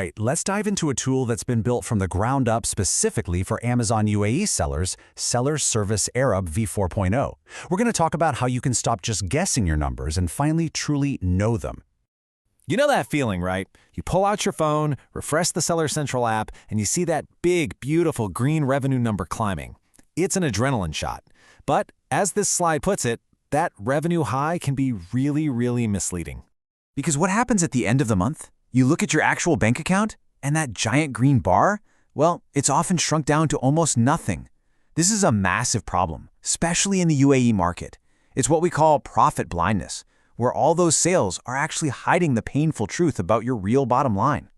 right, let's dive into a tool that's been built from the ground up specifically for Amazon UAE sellers, SellerService-Arab V4.0. We're going to talk about how you can stop just guessing your numbers and finally truly know them. You know that feeling, right? You pull out your phone, refresh the Seller Central app, and you see that big, beautiful green revenue number climbing. It's an adrenaline shot. But as this slide puts it, that revenue high can be really misleading. Because what happens at the end of the month? You look at your actual bank account, and that giant green bar? Well, it's often shrunk down to almost nothing. This is a massive problem, especially in the UAE market. It's what we call profit blindness, where all those sales are actually hiding the painful truth about your real bottom line.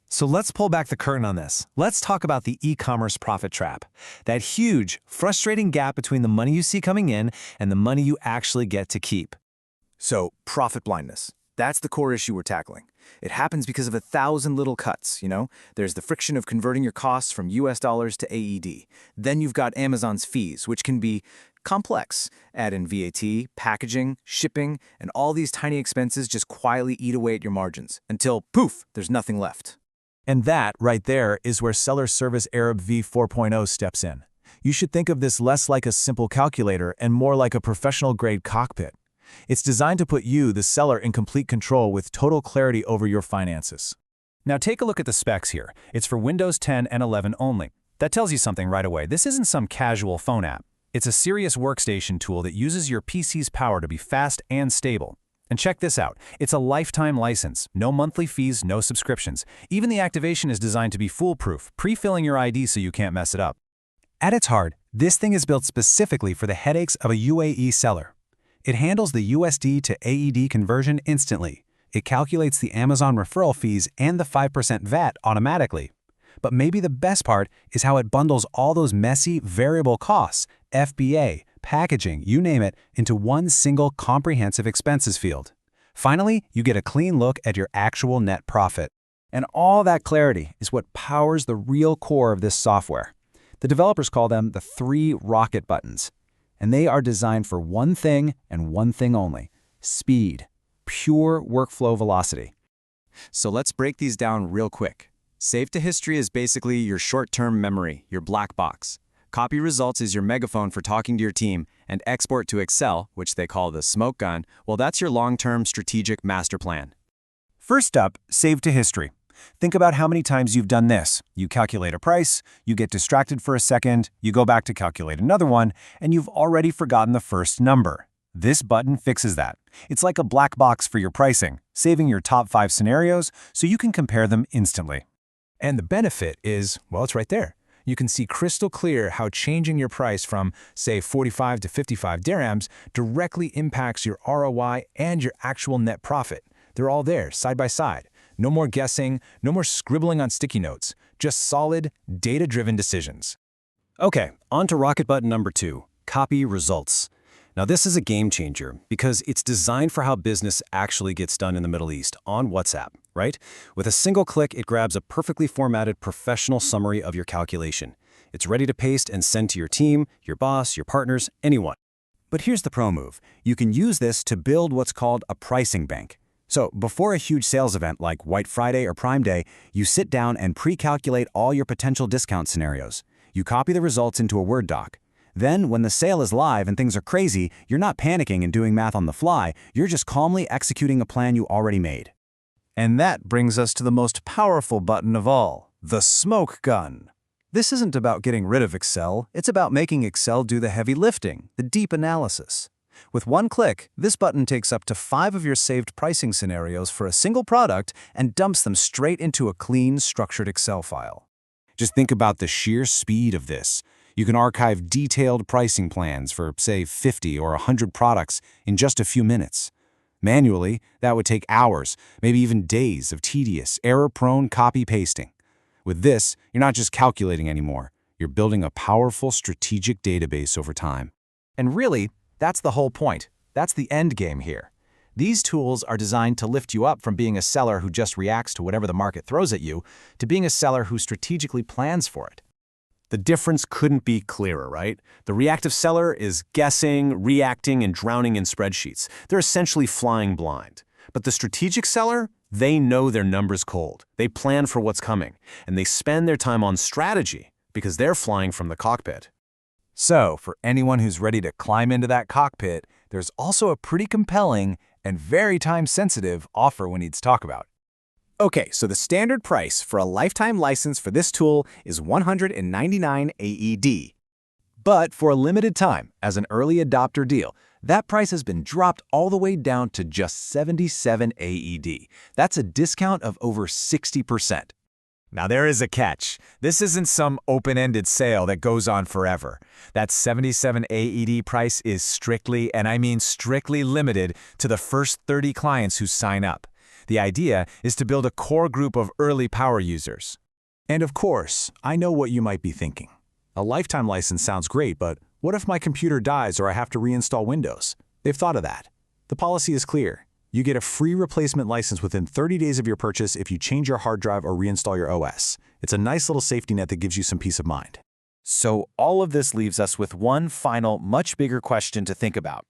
So let's pull back the curtain on this. Let's talk about the e-commerce profit trap. That huge, frustrating gap between the money you see coming in and the money you actually get to keep. So, profit blindness. That's the core issue we're tackling. It happens because of 1,000 little cuts, There's the friction of converting your costs from US dollars to AED. Then you've got Amazon's fees, which can be complex. Add in VAT, packaging, shipping, and all these tiny expenses just quietly eat away at your margins until, poof, there's nothing left. And that, right there, is where SellerService-Arab V4.0 steps in. You should think of this less like a simple calculator and more like a professional-grade cockpit. It's designed to put you, the seller, in complete control with total clarity over your finances. Now take a look at the specs here. It's for Windows 10 and 11 only. That tells you something right away. This isn't some casual phone app. It's a serious workstation tool that uses your PC's power to be fast and stable. And check this out. It's a lifetime license. No monthly fees, no subscriptions. Even the activation is designed to be foolproof, pre-filling your ID so you can't mess it up. At its heart, this thing is built specifically for the headaches of a UAE seller. It handles the USD to AED conversion instantly. It calculates the Amazon referral fees and the 5% VAT automatically. But maybe the best part is how it bundles all those messy variable costs, FBA, packaging, you name it, into one single comprehensive expenses field. Finally, you get a clean look at your actual net profit. And all that clarity is what powers the real core of this software. The developers call them the 3 rocket buttons. And they are designed for one thing and one thing only: speed, pure workflow velocity. So let's break these down real quick. Save to history is basically your short-term memory, your black box. Copy results is your megaphone for talking to your team, and export to Excel, which they call the smoke gun, well, that's your long-term strategic master plan. First up, save to history. Think about how many times you've done this. You calculate a price, you get distracted for a second, you go back to calculate another one, and you've already forgotten the first number. This button fixes that. It's like a black box for your pricing, saving your top 5 scenarios so you can compare them instantly. And the benefit is, well, it's right there. You can see crystal clear how changing your price from, say, 45 to 55 dirhams directly impacts your ROI and your actual net profit. They're all there, side by side. No more guessing, no more scribbling on sticky notes, just solid, data-driven decisions. Okay, on to rocket button number 2, copy results. Now this is a game changer because it's designed for how business actually gets done in the Middle East on WhatsApp, right? With a single click, it grabs a perfectly formatted professional summary of your calculation. It's ready to paste and send to your team, your boss, your partners, anyone. But here's the pro move. You can use this to build what's called a pricing bank. So before a huge sales event like White Friday or Prime Day, you sit down and pre-calculate all your potential discount scenarios. You copy the results into a Word doc. Then, when the sale is live and things are crazy, you're not panicking and doing math on the fly, you're just calmly executing a plan you already made. And that brings us to the most powerful button of all, the smoke gun. This isn't about getting rid of Excel, it's about making Excel do the heavy lifting, the deep analysis. With one click, this button takes up to 5 of your saved pricing scenarios for a single product and dumps them straight into a clean, structured Excel file. Just think about the sheer speed of this. You can archive detailed pricing plans for, say, 50 or 100 products in just a few minutes. Manually, that would take hours, maybe even days of tedious, error-prone copy-pasting. With this, you're not just calculating anymore. You're building a powerful strategic database over time. And really, that's the whole point. That's the end game here. These tools are designed to lift you up from being a seller who just reacts to whatever the market throws at you, to being a seller who strategically plans for it. The difference couldn't be clearer, right? The reactive seller is guessing, reacting, and drowning in spreadsheets. They're essentially flying blind. But the strategic seller, they know their numbers cold. They plan for what's coming, and they spend their time on strategy because they're flying from the cockpit. So, for anyone who's ready to climb into that cockpit, there's also a pretty compelling and very time-sensitive offer we need to talk about. Okay, so the standard price for a lifetime license for this tool is 199 AED. But for a limited time, as an early adopter deal, that price has been dropped all the way down to just 77 AED. That's a discount of over 60%. Now there is a catch. This isn't some open-ended sale that goes on forever. That 77 AED price is strictly, and I mean strictly limited to the first 30 clients who sign up. The idea is to build a core group of early power users. And of course, I know what you might be thinking. A lifetime license sounds great, but what if my computer dies or I have to reinstall Windows? They've thought of that. The policy is clear. You get a free replacement license within 30 days of your purchase if you change your hard drive or reinstall your OS. It's a nice little safety net that gives you some peace of mind. So all of this leaves us with one final, much bigger question to think about.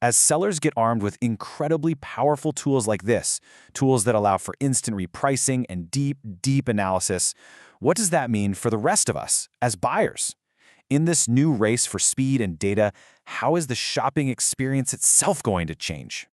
As sellers get armed with incredibly powerful tools like this, tools that allow for instant repricing and deep analysis, what does that mean for the rest of us as buyers? In this new race for speed and data, how is the shopping experience itself going to change?